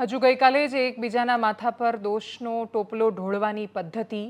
હજુ ગઈકાલે જ એકબીજાના માથા પર દોષનો ટોપલો ઢોળવાની પદ્ધતિ,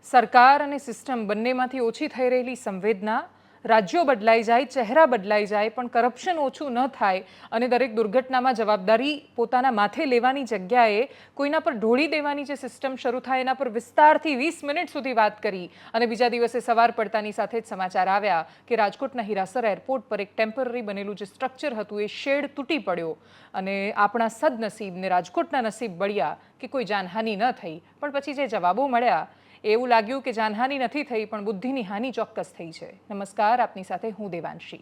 સરકાર અને સિસ્ટમ બંનેમાંથી ઓછી થઈ રહેલી સંવેદના, રાજ્યો બદલાઈ જાય, ચહેરા બદલાઈ જાય પણ કરપ્શન ઓછું ન થાય અને દરેક દુર્ઘટનામાં જવાબદારી પોતાના માથે લેવાની જગ્યાએ કોઈના પર ઢોળી દેવાની જે સિસ્ટમ શરૂ થાય એના પર વિસ્તારથી 20 મિનિટ સુધી વાત કરી અને બીજા દિવસે સવાર પડતાની સાથે જ સમાચાર આવ્યા કે રાજકોટના હીરાસર એરપોર્ટ પર એક ટેમ્પરરી બનેલું જે સ્ટ્રક્ચર હતું એ શેડ તૂટી પડ્યો અને આપણા સદનસીબને રાજકોટના નસીબ બળ્યા કે કોઈ જાનહાનિ ન થઈ, પણ પછી જે જવાબો મળ્યા એવું લાગ્યું કે જાનહાનિ નથી થઈ પણ બુદ્ધિની હાનિ ચોક્કસ થઈ છે. નમસ્કાર, આપની સાથે હું દેવાંશી.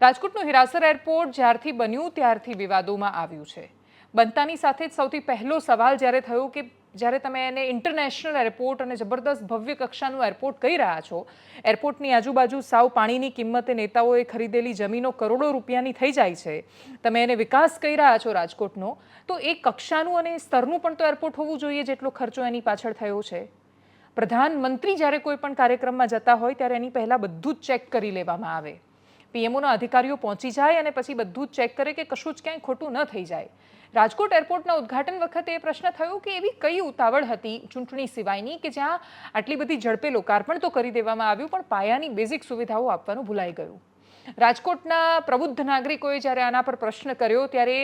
રાજકોટનું હીરાસર એરપોર્ટ જ્યારથી બન્યું ત્યારથી વિવાદોમાં આવ્યું છે. બનતાની સાથે જ સૌથી પહેલો સવાલ જ્યારે થયો કે જ્યારે તમે એને ઇન્ટરનેશનલ એરપોર્ટ અને જબરદસ્ત ભવ્ય કક્ષાનું એરપોર્ટ કહી રહ્યા છો, એરપોર્ટની આજુબાજુ સાવ પાણીની કિંમતે નેતાઓએ ખરીદેલી જમીનો કરોડો રૂપિયાની થઈ જાય છે, તમે એને વિકાસ કહી રહ્યા છો રાજકોટનો, તો એ કક્ષાનું અને સ્તરનું પણ તો એરપોર્ટ હોવું જોઈએ જેટલો ખર્ચો એની પાછળ થયો છે. પ્રધાનમંત્રી જ્યારે કોઈ પણ કાર્યક્રમમાં જતા હોય ત્યારે એની પહેલાં બધું જ ચેક કરી લેવામાં આવે. પીએમઓના અધિકારીઓ પહોંચી જાય અને પછી બધું જ ચેક કરે કે કશું જ ક્યાંય ખોટું ન થઈ જાય. રાજકોટ એરપોર્ટના ઉદ્ઘાટન વખતે એ પ્રશ્ન થયો કે એવી કઈ ઉતાવળ હતી ચૂંટણી સિવાયની કે જ્યાં આટલી બધી ઝડપે લોકાર્પણ તો કરી દેવામાં આવ્યું પણ પાયાની બેઝિક સુવિધાઓ આપવાનું ભૂલાઈ ગયું. રાજકોટના પ્રબુદ્ધ નાગરિકોએ જ્યારે આના પર પ્રશ્ન કર્યો ત્યારે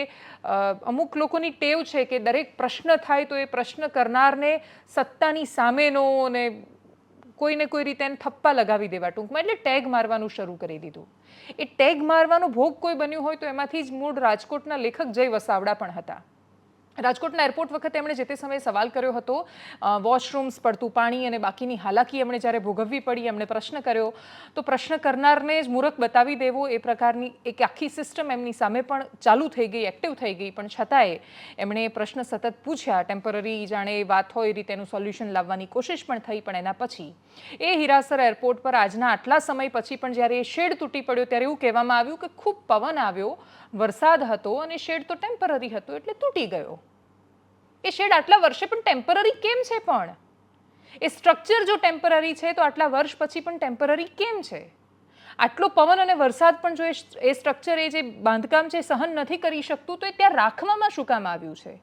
અમુક લોકોની ટેવ છે કે દરેક પ્રશ્ન થાય તો એ પ્રશ્ન કરનારને સત્તાની સામેનો અને કોઈને કોઈ રીતે એને થપ્પા લગાવી દેવા, ટૂંકમાં એટલે ટેગ મારવાનું શરૂ કરી દીધું. એ ટેગ મારવાનો ભોગ કોઈ બન્યું હોય તો એમાંથી જ મૂળ રાજકોટના લેખક જય વસાવડા પણ હતા. રાજકોટના એરપોર્ટ વખતે એમણે જે તે સમયે સવાલ કર્યો હતો, વોશરૂમ્સ, પડતું પાણી અને બાકીની હાલાકી એમણે જ્યારે ભોગવવી પડી, એમણે પ્રશ્ન કર્યો તો પ્રશ્ન કરનારને જ મૂરખ બતાવી દેવો એ પ્રકારની એક આખી સિસ્ટમ એમની સામે પણ ચાલુ થઈ ગઈ, એક્ટિવ થઈ ગઈ, પણ છતાંય એમણે પ્રશ્ન સતત પૂછ્યા. ટેમ્પરરી જાણે વાત હોય એ રીતે એનું સોલ્યુશન લાવવાની કોશિશ પણ થઈ, પણ એના પછી એ હીરાસર એરપોર્ટ પર આજના આટલા સમય પછી પણ જ્યારે એ શેડ તૂટી પડ્યો ત્યારે એવું કહેવામાં આવ્યું કે ખૂબ પવન આવ્યો, વરસાદ હતો અને શેડ તો ટેમ્પરરી હતો એટલે તૂટી ગયો. એ શેડ આટલા વર્ષે પણ ટેમ્પરરી કેમ છે? પણ એ સ્ટ્રક્ચર જો ટેમ્પરરી છે તો આટલા વર્ષ પછી પણ ટેમ્પરરી કેમ છે? આટલો પવન અને વરસાદ પણ જો એ સ્ટ્રક્ચર, એ જે બાંધકામ છે સહન નથી કરી શકતું તો એ ત્યાં રાખવામાં શું કામ આવ્યું છે?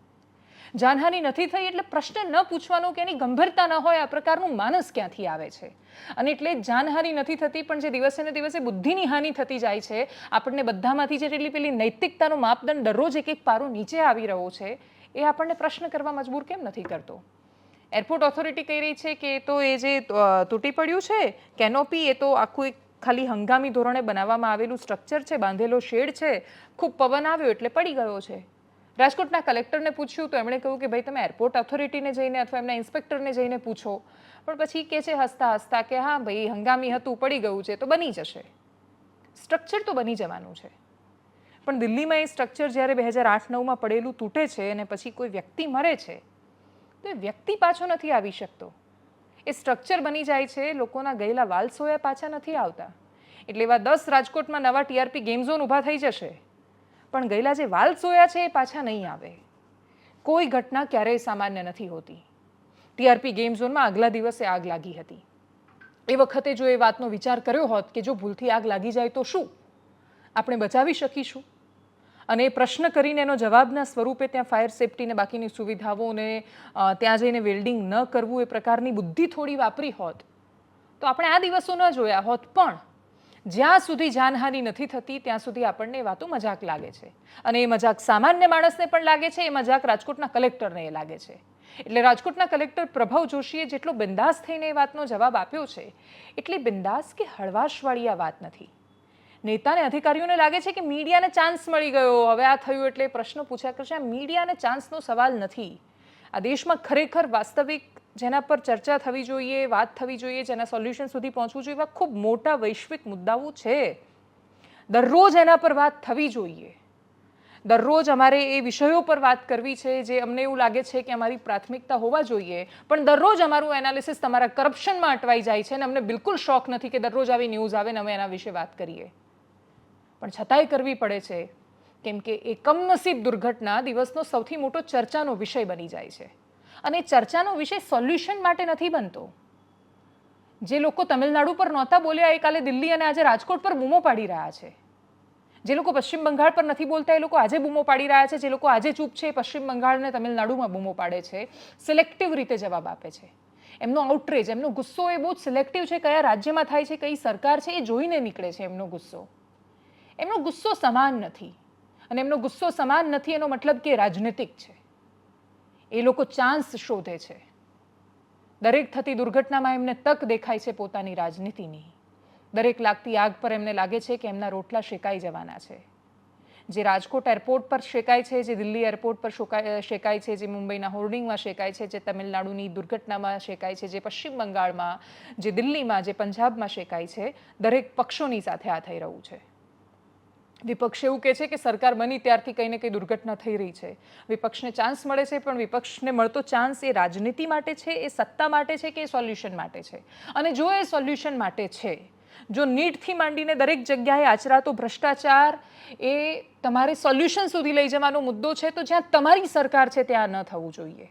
જાનહાનિ નથી થઈ એટલે પ્રશ્ન ન પૂછવાનો કે એની ગંભીરતા ન હોય આ પ્રકારનું માનસ ક્યાંથી આવે છે? અને એટલે જાનહાનિ નથી થતી પણ જે દિવસે ને દિવસે બુદ્ધિની હાનિ થતી જાય છે, આપણને બધામાંથી જે પેલી નૈતિકતાનો માપદંડ દરરોજ એક એક પારો નીચે આવી રહ્યો છે, એ આપણને પ્રશ્ન કરવા મજબૂર કેમ નથી કરતો? એરપોર્ટ ઓથોરિટી કહી રહી છે કે તો એ જે તૂટી પડ્યું છે કેનોપી, એ તો આખું એક ખાલી હંગામી ધોરણે બનાવવામાં આવેલું સ્ટ્રક્ચર છે, બાંધેલો શેડ છે, ખૂબ પવન આવ્યો એટલે પડી ગયો છે. રાજકોટના કલેક્ટરને પૂછ્યું તો એમણે કહ્યું કે ભાઈ તમે એરપોર્ટ ઓથોરિટીને જઈને અથવા એમના ઇન્સ્પેક્ટરને જઈને પૂછો, પણ પછી કહે છે હસતા હસતા કે હા ભાઈ હંગામી હતું, પડી ગયું છે તો બની જશે. સ્ટ્રક્ચર તો બની જવાનું છે, પણ દિલ્હીમાં એ સ્ટ્રક્ચર જ્યારે 2008-9માં પડેલું તૂટે છે અને પછી કોઈ વ્યક્તિ મરે છે તો એ વ્યક્તિ પાછો નથી આવી શકતો. એ સ્ટ્રક્ચર બની જાય છે, લોકોના ગયેલા વાલ સોયા પાછા નથી આવતા. એટલે એવા 10 રાજકોટમાં નવા ટીઆરપી ગેમ ઝોન ઊભા થઈ જશે પણ ગયેલા જે વાલ સોયા છે એ પાછા નહીં આવે. કોઈ ઘટના ક્યારેય સામાન્ય નથી હોતી. ટીઆરપી ગેમ ઝોનમાં આગલા દિવસે આગ લાગી હતી. એ વખતે જો એ વાતનો વિચાર કર્યો હોત કે જો ભૂલથી આગ લાગી જાય તો શું આપણે બચાવી શકીશું? અને એ પ્રશ્ન કરીને એનો જવાબના સ્વરૂપે ત્યાં ફાયર સેફ્ટીને બાકીની સુવિધાઓને ત્યાં જઈને વેલ્ડિંગ ન કરવું એ પ્રકારની બુદ્ધિ થોડી વાપરી હોત તો આપણે આ દિવસો ન જોયા હોત. પણ જ્યાં સુધી જાનહાનિ નથી થતી ત્યાં સુધી આપણને એ વાતો મજાક લાગે છે અને એ મજાક સામાન્ય માણસને પણ લાગે છે, એ મજાક રાજકોટના કલેક્ટરને એ લાગે છે. એટલે રાજકોટના કલેક્ટર પ્રભવ જોશીએ જેટલો બિંદાસ થઈને એ વાતનો જવાબ આપ્યો છે એટલી બિંદાસ કે હળવાશવાળી આ વાત નથી. નેતાને અધિકારીઓને લાગે છે કે મીડિયાને ચાન્સ મળી ગયો, હવે આ થયું એટલે પ્રશ્નો પૂછ્યા કરશે. આ મીડિયાને ચાન્સનો સવાલ નથી. આ દેશમાં ખરેખર વાસ્તવિક જેના પર ચર્ચા થવી જોઈએ, વાત થવી જોઈએ, જેના સોલ્યુશન સુધી પહોંચવું જોઈએ, એવા ખૂબ મોટા વૈશ્વિક મુદ્દાઓ છે. દરરોજ એના પર વાત થવી જોઈએ. દરરોજ અમારે એ વિષયો પર વાત કરવી છે જે અમને એવું લાગે છે કે અમારી પ્રાથમિકતા હોવા જોઈએ, પણ દરરોજ અમારું એનાલિસિસ તમારા કરપ્શનમાં અટવાઈ જાય છે અને અમને બિલકુલ શોખ નથી કે દરરોજ આવી ન્યૂઝ આવે ને અમે એના વિશે વાત કરીએ. પણ છતાંય કરવી પડે છે કેમ કે એ કમનસીબ દુર્ઘટના દિવસનો સૌથી મોટો ચર્ચાનો વિષય બની જાય છે. અને ચર્ચાનો વિષય સોલ્યુશન માટે નથી બનતો. જે લોકો તમિલનાડુ પર નહોતા બોલ્યા એ કાલે દિલ્હી અને આજે રાજકોટ પર બૂમો પાડી રહ્યા છે. જે લોકો પશ્ચિમ બંગાળ પર નથી બોલતા એ લોકો આજે બૂમો પાડી રહ્યા છે, જે લોકો આજે ચૂપ છે એ પશ્ચિમ બંગાળ અને તમિલનાડુમાં બૂમો પાડે છે, સિલેક્ટિવ રીતે જવાબ આપે છે. એમનો આઉટરેજ, એમનો ગુસ્સો એ બહુ જ સિલેક્ટિવ છે. કયા રાજ્યમાં થાય છે, કઈ સરકાર છે એ જોઈને નીકળે છે એમનો ગુસ્સો. એમનો ગુસ્સો સમાન નથી, અને એમનો ગુસ્સો સમાન નથી એનો મતલબ કે રાજનીતિક છે. એ લોકો ચાન્સ શોધે છે. દરેક થતી દુર્ઘટનામાં એમને તક દેખાય છે પોતાની રાજનીતિની. દરેક લાગતી આગ પર એમને લાગે છે કે એમના રોટલા શેકાઈ જવાના છે. જે રાજકોટ એરપોર્ટ પર શેકાય છે, જે દિલ્હી એરપોર્ટ પર શેકાય છે, જે મુંબઈના હોર્ડિંગમાં શેકાય છે, જે તમિલનાડુની દુર્ઘટનામાં શેકાય છે, જે પશ્ચિમ બંગાળમાં, જે દિલ્હીમાં, જે પંજાબમાં શેકાય છે, દરેક પક્ષોની સાથે આ થઈ રહ્યું છે. વિપક્ષ એવું કહે છે કે સરકાર બની ત્યારથી કંઈ ને કંઈ દુર્ઘટના થઈ રહી છે. વિપક્ષને ચાન્સ મળે છે, પણ વિપક્ષને મળતો ચાન્સ એ રાજનીતિ માટે છે, એ સત્તા માટે છે કે એ સોલ્યુશન માટે છે? અને જો એ સોલ્યુશન માટે છે, જો નીટથી માંડીને દરેક જગ્યાએ આચરાતો ભ્રષ્ટાચાર એ તમારે સોલ્યુશન સુધી લઈ જવાનો મુદ્દો છે, તો જ્યાં તમારી સરકાર છે ત્યાં ન થવું જોઈએ.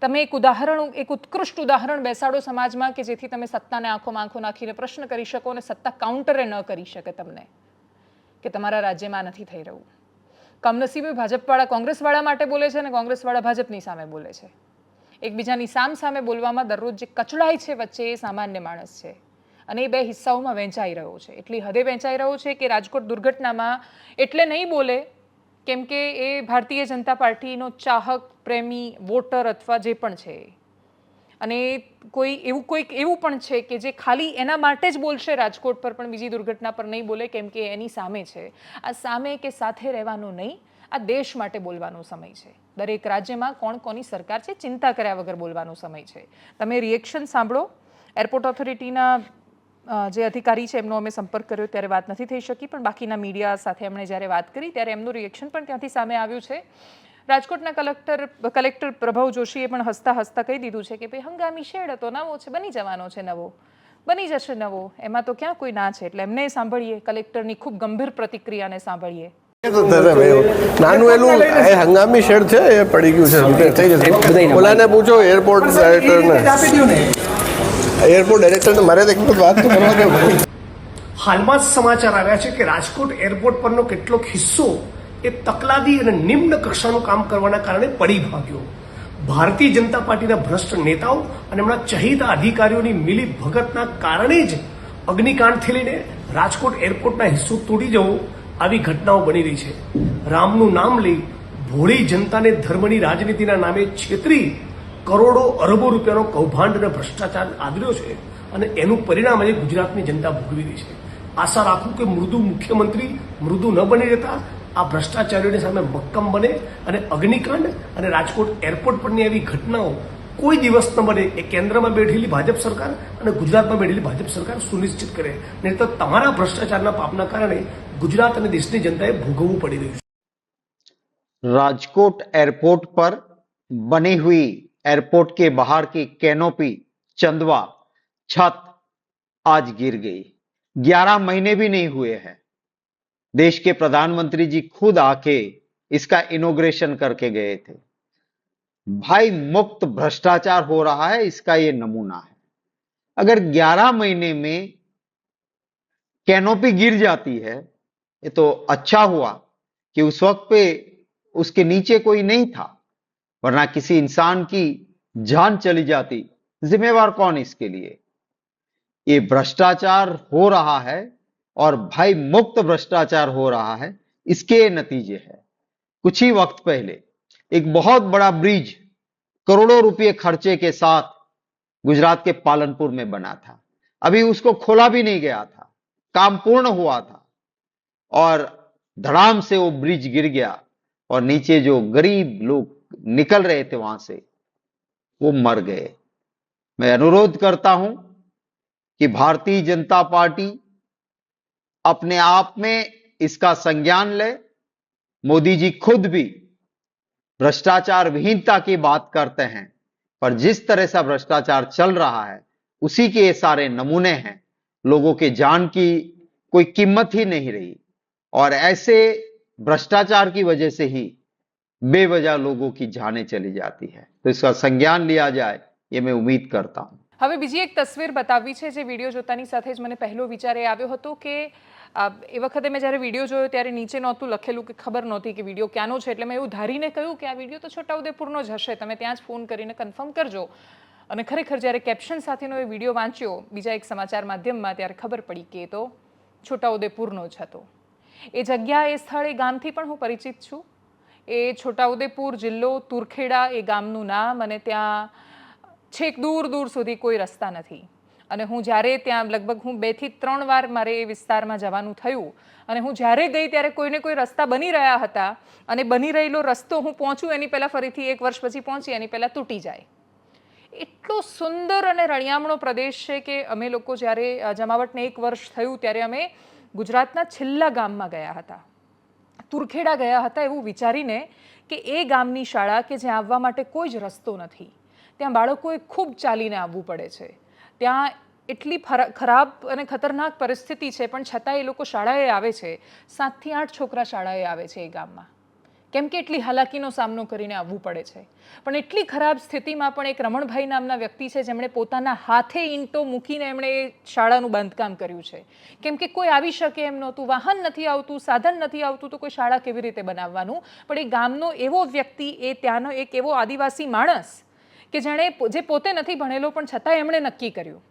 તમે એક ઉત્કૃષ્ટ ઉદાહરણ બેસાડો સમાજમાં કે જેથી તમે સત્તાને આંખોમાં આંખો નાખીને પ્રશ્ન કરી શકો અને સત્તા કાઉન્ટરે ન કરી શકે તમને કે તમારા રાજ્યમાં નથી થઈ રહ્યું. કમનસીબે ભાજપવાળા કોંગ્રેસવાળા માટે બોલે છે અને કોંગ્રેસવાળા ભાજપની સામે બોલે છે. એકબીજાની સામે બોલવામાં દરરોજ જે કચડાય છે વચ્ચે એ સામાન્ય માણસ છે, અને એ બે હિસ્સાઓમાં વહેંચાઈ રહ્યો છે. એટલી હદે વહેંચાઈ રહ્યો છે કે રાજકોટ દુર્ઘટનામાં એટલે નહીં બોલે કેમ કે એ ભારતીય જનતા પાર્ટીનો ચાહક, પ્રેમી, વોટર અથવા જે પણ છે, અને કોઈક એવું પણ છે કે જે ખાલી એના માટે જ બોલશે રાજકોટ પર, પણ બીજી દુર્ઘટના પર નહીં બોલે કેમ કે એની સામે છે. આ સામે કે સાથે રહેવાનું નહીં, આ દેશ માટે બોલવાનો સમય છે. દરેક રાજ્યમાં કોણ કોની સરકાર છે ચિંતા કર્યા વગર બોલવાનો સમય છે. તમે રિએક્શન સાંભળો. એરપોર્ટ ઓથોરિટીના જે અધિકારી છે એમનો અમે સંપર્ક કર્યો ત્યારે વાત નથી થઈ શકી, પણ બાકીના મીડિયા સાથે એમણે જ્યારે વાત કરી ત્યારે એમનું રિએક્શન પણ ત્યાંથી સામે આવ્યું છે. રાજકોટના કલેક્ટર પ્રભવ જોશીએ પણ હસતા કહી દીધું છે કે ભાઈ હંગામી શેડ હતો, નવો છે, બની જવાનો છે, નવો બની જશે નવો, એમાં તો ક્યાં કોઈ ના છે. એટલે એમને સાંભળીએ, કલેક્ટરની ખૂબ ગંભીર પ્રતિક્રિયાને સાંભળીએ. નાનું એનું હંગામી શેડ છે એ પડી ગયું છે, થઈ જશે. ઓલાને પૂછો એરપોર્ટ ડાયરેક્ટરને મારે એક વખત વાત તો કરવા દો. હાલમાં જ સમાચાર આવ્યા છે કે રાજકોટ એરપોર્ટ પરનો કેટલોક હિસ્સો એ તકલાદી અને નિમ્ન કક્ષાનું કામ કરવાના કારણે પડી ભાગ્યો. ભારતીય જનતા પાર્ટીના ભ્રષ્ટ નેતાઓ અને એમના ચહીતા અધિકારીઓની મિલી ભગતના કારણે જ અગ્નિકાંડથી લઈને રાજકોટ એરપોર્ટના હિસ્સો તૂટી જવો આવી ઘટનાઓ બની રહી છે. રામનું નામ લઈ ભોળી જનતાને ધર્મની રાજનીતિના નામે છેતરી કરોડો અરબો રૂપિયાનો કૌભાંડ અને ભ્રષ્ટાચાર આદર્યો છે, અને એનું પરિણામ આજે ગુજરાતની જનતા ભોગવી રહી છે. આશા રાખું કે મૃદુ મુખ્યમંત્રી મૃદુ ન બની રહેતા આ ભ્રષ્ટાચારીઓની સામે મક્કમ બને અને અગ્નિકાંડ અને રાજકોટ એરપોર્ટ પરની આવી ઘટનાઓ કોઈ દિવસ ન બને એ કેન્દ્રમાં બેઠેલી ભાજપ સરકાર અને ગુજરાતમાં બેઠેલી ભાજપ સરકાર સુનિશ્ચિત કરે. નહીં તો તમારા ભ્રષ્ટાચારના પાપના કારણે ગુજરાત અને દેશની જનતાએ ભોગવવું પડી રહ્યું છે. राजकोट एयरपोर्ट पर बनी हुई एयरपोर्ट के बाहर की कैनोपी चंदवा छत आज गिर गई. 11 महीने भी नहीं हुए हैं. देश के प्रधानमंत्री जी खुद आके इसका इनोग्रेशन करके गए थे. भाई मुक्त भ्रष्टाचार हो रहा है, इसका ये नमूना है. अगर 11 महीने में कैनोपी गिर जाती है ये तो अच्छा हुआ कि उस वक्त पे उसके नीचे कोई नहीं था, वरना किसी इंसान की जान चली जाती. जिम्मेवार कौन इसके लिए? ये भ्रष्टाचार हो रहा है और भाई मुक्त भ्रष्टाचार हो रहा है. इसके नतीजे है कुछ ही वक्त पहले एक बहुत बड़ा ब्रिज करोड़ों रुपए खर्चे के साथ गुजरात के पालनपुर में बना था. अभी उसको खोला भी नहीं गया था, काम पूर्ण हुआ था और धड़ाम से वो ब्रिज गिर गया और नीचे जो गरीब लोग निकल रहे थे वहां से वो मर गए. मैं अनुरोध करता हूं कि भारतीय जनता पार्टी अपने आप में इसका संज्ञान ले. मोदी जी खुद भी भ्रष्टाचार विहीनता की बात करते हैं, पर जिस तरह से भ्रष्टाचार चल रहा है उसी के ये सारे नमूने हैं. लोगों के जान की कोई कीमत ही नहीं रही और ऐसे भ्रष्टाचार की वजह से ही बेवजह लोगों की जानें चली जाती है. तो इसका संज्ञान लिया जाए ये मैं उम्मीद करता हूं. હવે બીજી એક તસવીર બતાવી છે જે વિડીયો જોતાની સાથે જ મને પહેલો વિચાર એ આવ્યો હતો કે એ વખતે મેં જ્યારે વિડીયો જોયો ત્યારે નીચે નહોતું લખેલું કે ખબર નહોતી કે વિડીયો ક્યાંનો છે, એટલે મેં એવું ધારીને કહ્યું કે આ વિડીયો તો છોટાઉદેપુરનો જ હશે, તમે ત્યાં જ ફોન કરીને કન્ફર્મ કરજો. અને ખરેખર જ્યારે કેપ્શન સાથેનો એ વિડીયો વાંચ્યો બીજા એક સમાચાર માધ્યમમાં, ત્યારે ખબર પડી કે એ તો છોટાઉદેપુરનો જ હતો. એ જગ્યા, એ સ્થળ, એ ગામથી પણ હું પરિચિત છું. એ છોટાઉદેપુર જિલ્લો, તુરખેડા એ ગામનું નામ, અને ત્યાં છેક દૂર દૂર સુધી કોઈ રસ્તા નથી. અને હું જ્યારે ત્યાં લગભગ હું 2 થી 3 વાર મારે એ વિસ્તારમાં જવાનું થયું, અને હું જ્યારે ગઈ ત્યારે કોઈને કોઈ રસ્તા બની રહ્યા હતા, અને બની રહેલો રસ્તો હું પહોંચું એની પહેલાં ફરીથી 1 વર્ષ પછી પહોંચી એની પહેલાં તૂટી જાય. એટલો સુંદર અને રળિયામણો પ્રદેશ છે કે અમે લોકો જ્યારે જમાવટને 1 વર્ષ થયું ત્યારે અમે ગુજરાતના છેલ્લા ગામમાં ગયા હતા, તુરખેડા ગયા હતા, એવું વિચારીને કે એ ગામની શાળા કે જ્યાં આવવા માટે કોઈ જ રસ્તો નથી. ત્યાં બાળકોએ ખૂબ ચાલીને આવવું પડે છે. ત્યાં એટલી ખરાબ અને ખતરનાક પરિસ્થિતિ છે, પણ છતાં એ લોકો શાળાએ આવે છે. 7 થી 8 છોકરા શાળાએ આવે છે એ ગામમાં, કેમ કે એટલી હાલાકીનો સામનો કરીને આવવું પડે છે. પણ એટલી ખરાબ સ્થિતિમાં પણ એક રમણભાઈ નામના વ્યક્તિ છે જેમણે પોતાના હાથે ઈંટો મૂકીને એમણે એ શાળાનું બાંધકામ કર્યું છે. કેમ કે કોઈ આવી શકે એમ નહોતું, વાહન નથી આવતું, સાધન નથી આવતું, તો કોઈ શાળા કેવી રીતે બનાવવાનું. પણ એ ગામનો એવો વ્યક્તિ, એ ત્યાંનો એક એવો આદિવાસી માણસ કે જે પોતે નથી ભણેલો, પણ છતાં એમણે નક્કી કર્યું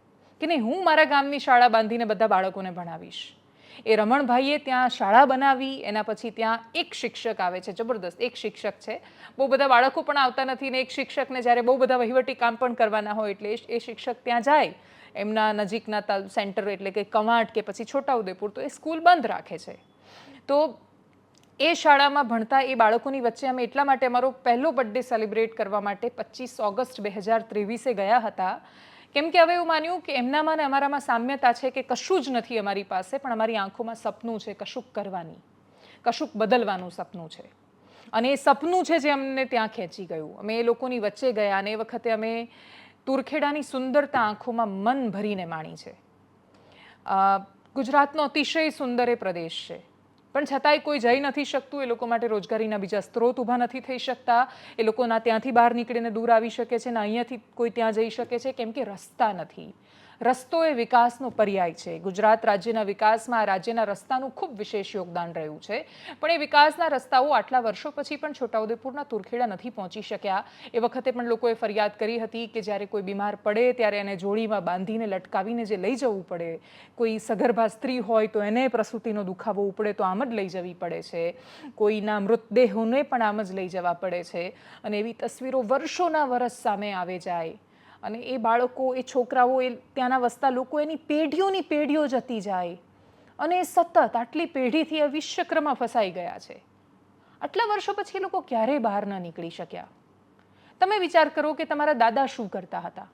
કે નહીં, હું મારા ગામની શાળા બાંધીને બધા બાળકોને ભણાવીશ. એ રમણભાઈએ ત્યાં શાળા બનાવી. એના પછી ત્યાં એક શિક્ષક આવે છે, જબરદસ્ત એક શિક્ષક છે. બહુ બધા બાળકો પણ આવતા નથી, ને એક શિક્ષકને જ્યારે બહુ બધા વહીવટી કામ પણ કરવાના હોય એટલે એ શિક્ષક ત્યાં જાય એમના નજીકના સેન્ટર, એટલે કે કવાંટ કે પછી છોટાઉદેપુર, તો એ સ્કૂલ બંધ રાખે છે. તો એ શાળામાં ભણતા એ બાળકોની વચ્ચે અમે એટલા માટે અમારો પહેલો બર્થડે સેલિબ્રેટ કરવા માટે 25 ઓગસ્ટ 2023 ગયા હતા, કેમ કે હવે એવું માન્યું કે એમનામાં ને અમારામાં સામ્યતા છે કે કશું જ નથી અમારી પાસે, પણ અમારી આંખોમાં સપનું છે કશુંક કરવાની, કશુંક બદલવાનું સપનું છે. અને એ સપનું છે જે અમને ત્યાં ખેંચી ગયું. અમે એ લોકોની વચ્ચે ગયા, અને એ વખતે અમે તુરખેડાની સુંદરતા આંખોમાં મન ભરીને માણી છે. ગુજરાતનો અતિશય સુંદર એ પ્રદેશ છે, પણ છતાંય કોઈ જઈ નથી શકતું. એ લોકો માટે રોજગારીના બીજા સ્ત્રોત ઊભા નથી થઈ શકતા. એ લોકો ના ત્યાંથી બહાર નીકળીને દૂર આવી શકે છે, ને અહીંયાથી કોઈ ત્યાં જઈ શકે છે, કેમ કે રસ્તા નથી. રસ્તો એ વિકાસનો પર્યાય છે. ગુજરાત રાજ્યના વિકાસમાં આ રાજ્યના રસ્તાનું ખૂબ વિશેષ યોગદાન રહ્યું છે. પણ એ વિકાસના રસ્તાઓ આટલા વર્ષો પછી પણ છોટાઉદેપુરના તુરખેડા નથી પહોંચી શક્યા. એ વખતે પણ લોકોએ ફરિયાદ કરી હતી કે જ્યારે કોઈ બીમાર પડે ત્યારે એને જોડીમાં બાંધીને લટકાવીને જે લઈ જવું પડે, કોઈ સગર્ભા સ્ત્રી હોય તો એને પ્રસૂતિનો દુખાવો ઉપડે તો આમ જ લઈ જવી પડે છે, કોઈના મૃતદેહોને પણ આમ જ લઈ જવા પડે છે. અને એવી તસવીરો વર્ષોના વર્ષ સામે આવે જાય, અને એ બાળકો, એ છોકરાઓ, એ ત્યાંના વસતા લોકો, એની પેઢીઓની પેઢીઓ જતી જાય, અને સતત આટલી પેઢીથી આ વિશ્વચક્રમાં ફસાઈ ગયા છે. આટલા વર્ષો પછી એ લોકો ક્યારેય બહાર ન નીકળી શક્યા. તમે વિચાર કરો કે તમારા દાદા શું કરતા હતા,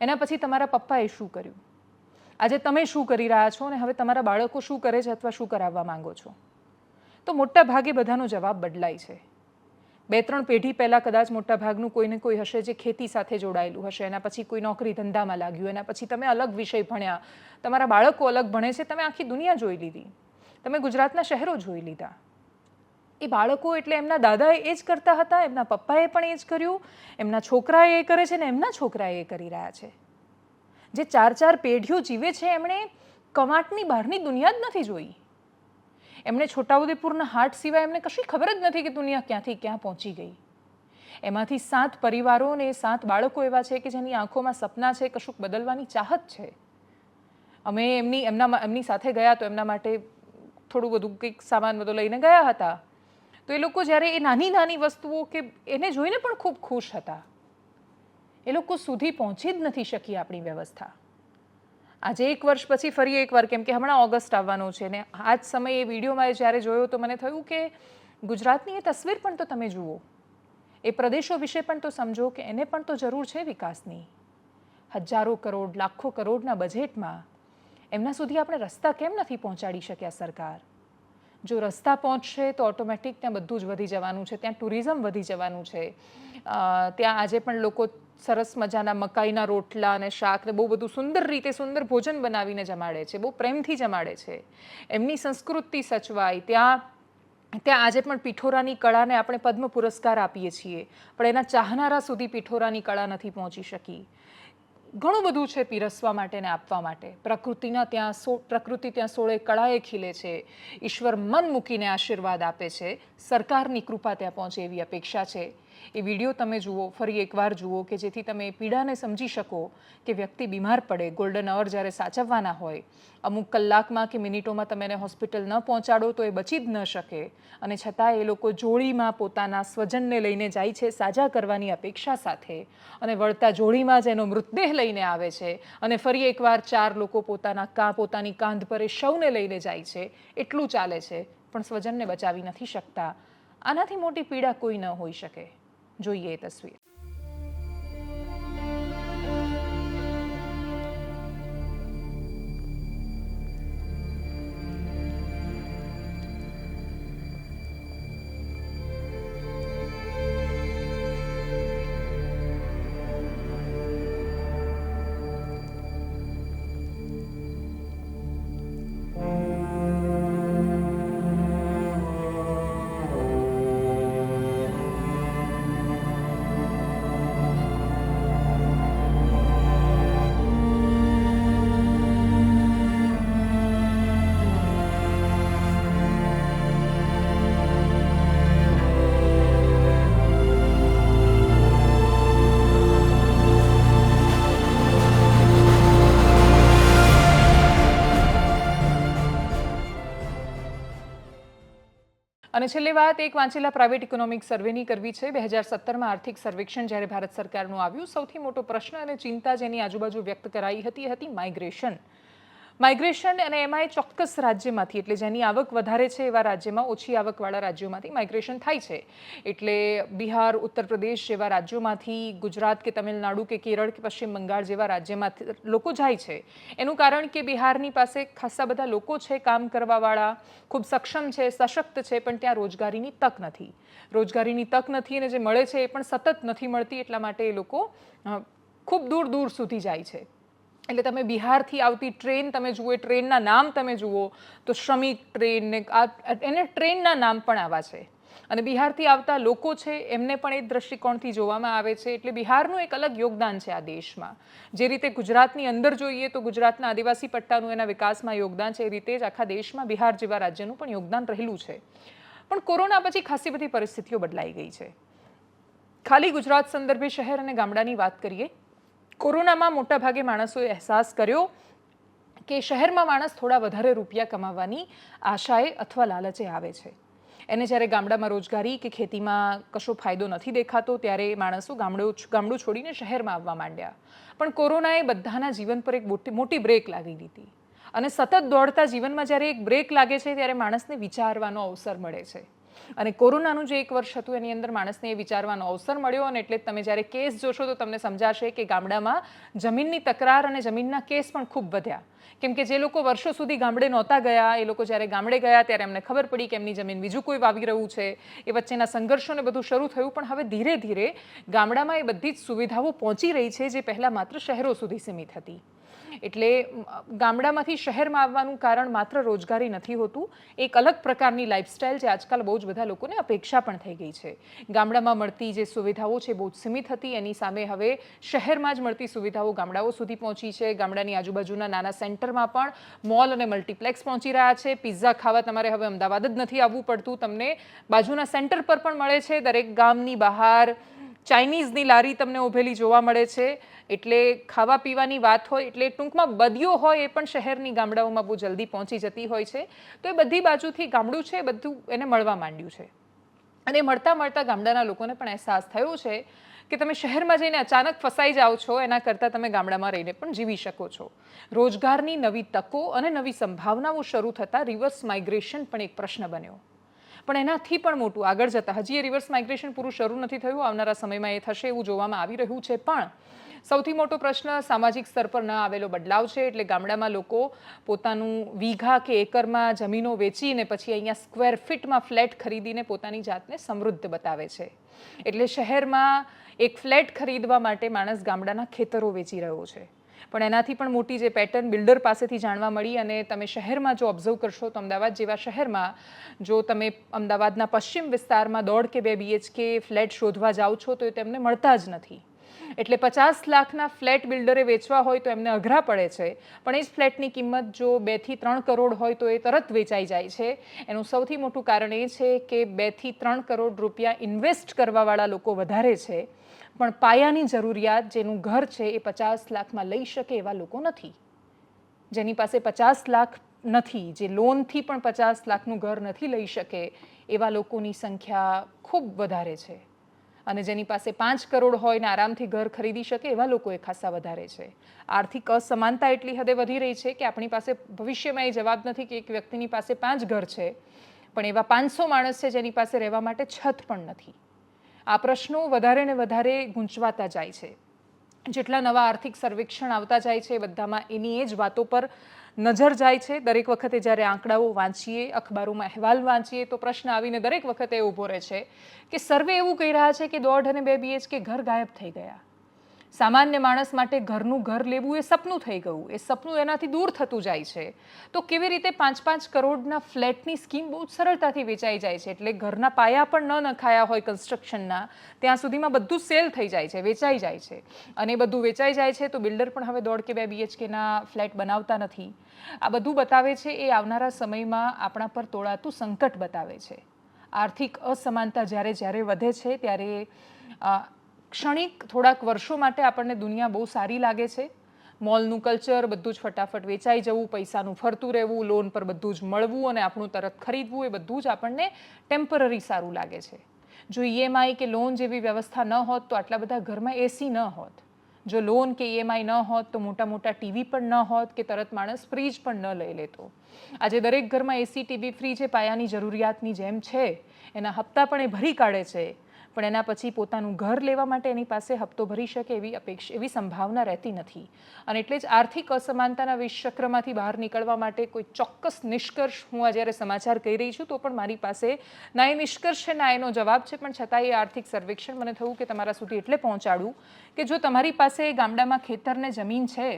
એના પછી તમારા પપ્પાએ શું કર્યું, આજે તમે શું કરી રહ્યા છો, અને હવે તમારા બાળકો શું કરે છે અથવા શું કરાવવા માંગો છો. તો મોટા ભાગે બધાનો જવાબ બદલાય છે. 2-3 પેઢી પહેલાં કદાચ મોટા ભાગનું કોઈને કોઈ હશે જે ખેતી સાથે જોડાયેલું હશે, એના પછી કોઈ નોકરી ધંધામાં લાગ્યું, એના પછી તમે અલગ વિષય ભણ્યા, તમારા બાળકો અલગ ભણે છે, તમે આખી દુનિયા જોઈ લીધી, તમે ગુજરાતના શહેરો જોઈ લીધા. એ બાળકો એટલે એમના દાદાએ એ જ કરતા હતા, એમના પપ્પાએ પણ એ જ કર્યું, એમના છોકરાએ એ કરે છે, ને એમના છોકરાએ એ કરી રહ્યા છે. જે 4-4 પેઢીઓ જીવે છે એમણે કવાંટની બહારની દુનિયા જ નથી જોઈ. એમણે છોટાઉદેપુરના હાટ સિવાય એમને કશી ખબર જ નથી કે દુનિયા ક્યાંથી ક્યાં પહોંચી ગઈ. એમાંથી 7 પરિવારો અને 7 બાળકો એવા છે કે જેની આંખોમાં સપના છે, કશુંક બદલવાની ચાહત છે. અમે એમની સાથે ગયા તો એમના માટે થોડું બધું કંઈક સામાન બધો લઈને ગયા હતા. તો એ લોકો જ્યારે એ નાની નાની વસ્તુઓ કે એને જોઈને પણ ખૂબ ખુશ હતા. એ લોકો સુધી પહોંચી જ નથી શકી આપણી વ્યવસ્થા. આજે 1 વર્ષ પછી ફરી એકવાર, કેમ કે હમણાં ઓગસ્ટ આવવાનો છે, ને આ જ સમયે એ વિડીયોમાં જ્યારે જોયો તો મને થયું કે ગુજરાતની એ તસવીર પણ તો તમે જુઓ, એ પ્રદેશો વિશે પણ તો સમજો કે એને પણ તો જરૂર છે વિકાસની. હજારો કરોડ, લાખો કરોડના બજેટમાં એમના સુધી આપણે રસ્તા કેમ નથી પહોંચાડી શક્યા સરકાર? જો રસ્તા પહોંચશે તો ઓટોમેટિક ત્યાં બધું જ વધી જવાનું છે, ત્યાં ટુરિઝમ વધી જવાનું છે. ત્યાં આજે પણ લોકો સરસ મજાના મકાઈના રોટલા અને શાક ને બહુ બધું સુંદર રીતે સુંદર ભોજન બનાવીને જમાડે છે, બહુ પ્રેમથી જમાડે છે. એમની સંસ્કૃતિ સચવાય. ત્યાં આજે પણ પિઠોરાની કળાને આપણે પદ્મ પુરસ્કાર આપીએ છીએ, પણ એના ચાહનારા સુધી પિઠોરાની કળા નથી પહોંચી શકી. ઘણું બધું છે પીરસવા માટે ને આપવા માટે. પ્રકૃતિ ત્યાં સોળે કળાએ ખીલે છે. ઈશ્વર મન મૂકીને આશીર્વાદ આપે છે. સરકારની કૃપા ત્યાં પહોંચે એવી અપેક્ષા છે. એ વિડીયો તમે જુઓ, ફરી એકવાર જુઓ, કે જેથી તમે પીડાને સમજી શકો કે વ્યક્તિ બીમાર પડે, ગોલ્ડન અવર જ્યારે સાચવવાના હોય, અમુક કલાકમાં કે મિનિટોમાં તમે એને હોસ્પિટલ ન પહોંચાડો તો એ બચી જ ન શકે, અને છતાં એ લોકો જોડીમાં પોતાના સ્વજનને લઈને જાય છે સાજા કરવાની અપેક્ષા સાથે, અને વળતા જોડીમાં જ એનો મૃતદેહ લઈને આવે છે, અને ફરી એકવાર 4 લોકો પોતાની કાંધ પર એ શવને લઈને જાય છે. એટલું ચાલે છે, પણ સ્વજનને બચાવી નથી શકતા. આનાથી મોટી પીડા કોઈ ન હોઈ શકે. જોઈએ એ તસવીર. અને છેલ્લી વાત એક વાંચેલા પ્રાઇવેટ ઇકોનોમિક સર્વેની કરવી છે. 2017માં આર્થિક સર્વેક્ષણ જ્યારે ભારત સરકારનું આવ્યું, સૌથી મોટો પ્રશ્ન અને ચિંતા જેની આજુબાજુ વ્યક્ત કરાઈ હતી માઇગ્રેશન અને એમાં ચોક્કસ રાજ્યમાંથી, એટલે જેની આવક વધારે છે એવા રાજ્યમાં ઓછી આવકવાળા રાજ્યોમાંથી માઇગ્રેશન થાય છે. એટલે બિહાર, ઉત્તર પ્રદેશ જેવા રાજ્યોમાંથી ગુજરાત કે તમિલનાડુ કે કેરળ કે પશ્ચિમ બંગાળ જેવા રાજ્યમાંથી લોકો જાય છે. એનું કારણ કે બિહારની પાસે ખાસા બધા લોકો છે કામ કરવાવાળા, ખૂબ સક્ષમ છે, સશક્ત છે, પણ ત્યાં રોજગારીની તક નથી અને જે મળે છે એ પણ સતત નથી મળતી. એટલા માટે એ લોકો ખૂબ દૂર સુધી જાય છે. એટલે તમે બિહારથી આવતી ટ્રેન તમે જુઓ, એ ટ્રેનના નામ તમે જુઓ તો શ્રમિક ટ્રેન ને એને ટ્રેનના નામ પણ આવા છે. અને બિહારથી આવતા લોકો છે એમને પણ એ દ્રષ્ટિકોણથી જોવામાં આવે છે. એટલે બિહારનું એક અલગ યોગદાન છે આ દેશમાં. જે રીતે ગુજરાતની અંદર જોઈએ તો ગુજરાતના આદિવાસી પટ્ટાનું એના વિકાસમાં યોગદાન છે, એ રીતે જ આખા દેશમાં બિહાર જેવા રાજ્યનું પણ યોગદાન રહેલું છે. પણ કોરોના પછી ખાસી બધી પરિસ્થિતિઓ બદલાઈ ગઈ છે. ખાલી ગુજરાત સંદર્ભે શહેર અને ગામડાની વાત કરીએ, કોરોનામાં મોટાભાગે માણસોએ અહેસાસ કર્યો કે શહેરમાં માણસ થોડા વધારે રૂપિયા કમાવાની આશાએ અથવા લાલચે આવે છે. એને જ્યારે ગામડામાં રોજગારી કે ખેતીમાં કશો ફાયદો નથી દેખાતો ત્યારે માણસો ગામડું છોડીને શહેરમાં આવવા માંડ્યા. પણ કોરોનાએ બધાના જીવન પર એક મોટી બ્રેક લાગી દીધી. અને સતત દોડતા જીવનમાં જ્યારે એક બ્રેક લાગે છે ત્યારે માણસને વિચારવાનો અવસર મળે છે. અને કોરોનાનું જે 1 વર્ષ હતું એની અંદર માણસને એ વિચારવાનો અવસર મળ્યો. અને એટલે તમે જ્યારે કેસ જોશો તો તમને સમજાશે કે ગામડામાં જમીનની તકરાર અને જમીનના કેસ પણ ખૂબ વધ્યા. કેમ કે જે લોકો વર્ષો સુધી ગામડે નહોતા ગયા, એ લોકો જ્યારે ગામડે ગયા ત્યારે એમને ખબર પડી કે એમની જમીન બીજું કોઈ વાવી રહ્યું છે. એ વચ્ચેના સંઘર્ષોને બધું શરૂ થયું. પણ હવે ધીરે ધીરે ગામડામાં એ બધી જ સુવિધાઓ પહોંચી રહી છે જે પહેલાં માત્ર શહેરો સુધી સીમિત હતી. એટલે ગામડામાંથી શહેરમાં આવવાનું કારણ માત્ર રોજગારી નથી હોતું, એક અલગ પ્રકારની લાઈફસ્ટાઈલ જે આજકાલ બહુ જ બધા લોકોને અપેક્ષા પણ થઈ ગઈ છે. ગામડામાં મળતી જે સુવિધાઓ છે બહુ જ સીમિત હતી, એની સામે હવે શહેરમાં જ મળતી સુવિધાઓ ગામડાઓ સુધી પહોંચી છે. ગામડાની આજુબાજુના નાના સેન્ટરમાં પણ મોલ અને મલ્ટીપ્લેક્સ પહોંચી રહ્યા છે. પિઝા ખાવા તમારે હવે અમદાવાદ જ નથી આવવું પડતું, તમને બાજુના સેન્ટર પર પણ મળે છે. દરેક ગામની બહાર ચાઇનીઝની લારી તમને ઊભેલી જોવા મળે છે. એટલે ખાવા પીવાની વાત હોય એટલે ટૂંકમાં બદીઓ હોય એ પણ શહેરની ગામડાઓમાં બહુ જલ્દી પહોંચી જતી હોય છે. તો એ બધી બાજુથી ગામડું છે બધું એને મળવા માંડ્યું છે. અને મળતા ગામડાના લોકોને પણ અહેસાસ થયો છે કે તમે શહેરમાં જઈને અચાનક ફસાઈ જાઓ છો એના કરતાં તમે ગામડામાં રહીને પણ જીવી શકો છો. રોજગારની નવી તકો અને નવી સંભાવનાઓ શરૂ થતાં રિવર્સ માઇગ્રેશન પણ એક પ્રશ્ન બન્યો. પણ એનાથી પણ મોટું આગળ જતાં હજી એ રિવર્સ માઇગ્રેશન પૂરું શરૂ નથી થયું, આવનારા સમયમાં એ થશે એવું જોવામાં આવી રહ્યું છે. પણ સૌથી મોટો પ્રશ્ન સામાજિક સ્તર પર ન આવેલો બદલાવ છે. એટલે ગામડામાં લોકો પોતાનું વીઘા કે એકરમાં જમીનો વેચીને પછી અહીંયા સ્ક્વેર ફીટમાં ફ્લેટ ખરીદીને પોતાની જાતને સમૃદ્ધ બતાવે છે. એટલે શહેરમાં એક ફ્લેટ ખરીદવા માટે માણસ ગામડાના ખેતરો વેચી રહ્યો છે. પણ એનાથી પણ મોટી જે પેટર્ન બિલ્ડર પાસેથી જાણવા મળી, અને તમે શહેરમાં જો ઓબ્ઝર્વ કરશો તો અમદાવાદ જેવા શહેરમાં જો તમે અમદાવાદના પશ્ચિમ વિસ્તારમાં 1.5 કે 2 BHK ફ્લેટ શોધવા જાઓ છો તો એ તેમને મળતા જ નથી. એટલે 50 લાખના ફ્લેટ બિલ્ડરે વેચવા હોય તો એમને અઘરા પડે છે, પણ એ જ ફ્લેટની કિંમત જો 2 થી 3 કરોડ હોય તો એ તરત વેચાઈ જાય છે. એનું સૌથી મોટું કારણ એ છે કે 2 થી 3 કરોડ રૂપિયા ઇન્વેસ્ટ કરવાવાળા લોકો વધારે છે, પણ પાયાની જરૂરિયાત જેનું ઘર છે એ 50 લાખમાં લઈ શકે એવા લોકો નથી. જેની પાસે 50 લાખ નથી, જે લોનથી પણ 50 લાખનું ઘર નથી લઈ શકે એવા લોકોની સંખ્યા ખૂબ વધારે છે. અને જેની પાસે 5 કરોડ હોય ને આરામથી ઘર ખરીદી શકે એવા લોકો એ ખાસા વધારે છે. આર્થિક અસમાનતા એટલી હદે વધી રહી છે કે આપણી પાસે ભવિષ્યમાં એ જવાબ નથી કે એક વ્યક્તિની પાસે 5 ઘર છે, પણ એવા 500 માણસ છે જેની પાસે રહેવા માટે છત પણ નથી. આ પ્રશ્નો વધારે ને વધારે ગૂંચવાતા જાય છે. જેટલા નવા આર્થિક સર્વેક્ષણ આવતા જાય છે બધામાં એની એ જ વાતો પર નજર જાય છે. દરેક વખતે જ્યારે આંકડાઓ વાંચીએ, અખબારોમાં અહેવાલ વાંચીએ તો પ્રશ્ન આવીને દરેક વખતે ઊભો રહે છે કે સર્વે એવું કહી રહ્યા છે કે 1.5 અને 2 BHK ઘર ગાયબ થઈ ગયા. સામાન્ય માણસ માટે ઘરનું ઘર લેવું એ સપનું થઈ ગયું, એ સપનું એનાથી દૂર થતું જાય છે. તો કેવી રીતે 5-5 કરોડના ફ્લેટની સ્કીમ બહુ સરળતાથી વેચાઈ જાય છે? એટલે ઘરના પાયા પણ ન નખાયા હોય કન્સ્ટ્રક્શનના ત્યાં સુધીમાં બધું સેલ થઈ જાય છે, વેચાઈ જાય છે. અને બધું વેચાઈ જાય છે તો બિલ્ડર પણ હવે 1.5 કે 2 BHKના ફ્લેટ બનાવતા નથી. આ બધું બતાવે છે એ આવનારા સમયમાં આપણા પર તોળાતું સંકટ બતાવે છે. આર્થિક અસમાનતા જ્યારે જ્યારે વધે છે ત્યારે ક્ષણિક થોડાક વર્ષો માટે આપણને દુનિયા બહુ સારી લાગે છે. મોલનું કલ્ચર, બધું જ ફટાફટ વેચાઈ જવું, પૈસાનું ફરતું રહેવું, લોન પર બધું જ મળવું અને આપણું તરત ખરીદવું, એ બધું જ આપણને ટેમ્પરરી સારું લાગે છે. જો EMI કે લોન જેવી વ્યવસ્થા ન હોત તો આટલા બધા ઘરમાં એસી ન હોત. જો લોન કે EMI ન હોત તો મોટા મોટા ટીવી પણ ન હોત કે તરત માણસ ફ્રીજ પણ ન લઈ લેતો. આજે દરેક ઘરમાં એસી, ટીવી, ફ્રીજ એ પાયાની જરૂરિયાતની જેમ છે. એના હપ્તા પણ એ ભરી કાઢે છે, પણ એના પછી પોતાનું ઘર લેવા માટે એની પાસે હપ્તો ભરી શકે એવી સંભાવના રહેતી નથી. અને એટલે જ આર્થિક અસમાનતાના વિષચક્રમાંથી બહાર નીકળવા માટે કોઈ ચોક્કસ નિષ્કર્ષ હું આ જ્યારે સમાચાર કહી રહી છું તો પણ મારી પાસે ના એ નિષ્કર્ષ છે ના એનો જવાબ છે, પણ છતાં એ આર્થિક સર્વેક્ષણ મને થયું કે તમારા સુધી એટલે પહોંચાડું કે જો તમારી પાસે ગામડામાં ખેતરને જમીન છે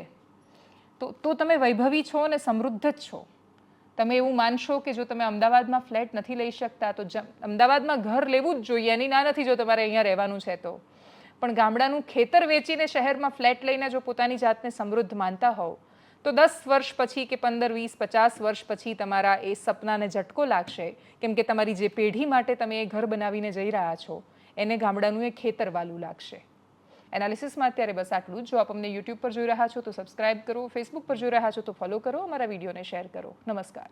તો તમે વૈભવી છો અને સમૃદ્ધ જ છો. તમે એવું માનશો કે જો તમે અમદાવાદમાં ફ્લેટ નથી લઈ શકતા તો અમદાવાદમાં ઘર લેવું જ જોઈએ, એની ના નથી જો તમારે અહીંયા રહેવાનું છે તો. પણ ગામડાનું ખેતર વેચીને શહેરમાં ફ્લેટ લઈને જો પોતાની જાતને સમૃદ્ધ માનતા હોવ તો 10 વર્ષ પછી કે 15, 20, 50 વર્ષ પછી તમારા એ સપનાને ઝટકો લાગશે, કેમ કે તમારી જે પેઢી માટે તમે એ ઘર બનાવીને જઈ રહ્યા છો એને ગામડાનું એ ખેતર વાલું લાગશે. એનાલિસિસમાં અત્યારે બસ આટલું જ. જો આપ અમને યુટ્યુબ પર જોઈ રહ્યા છો તો સબસ્ક્રાઇબ કરો, ફેસબુક પર જોઈ રહ્યા છો તો ફોલો કરો, અમારા વિડીયોને શેર કરો. નમસ્કાર.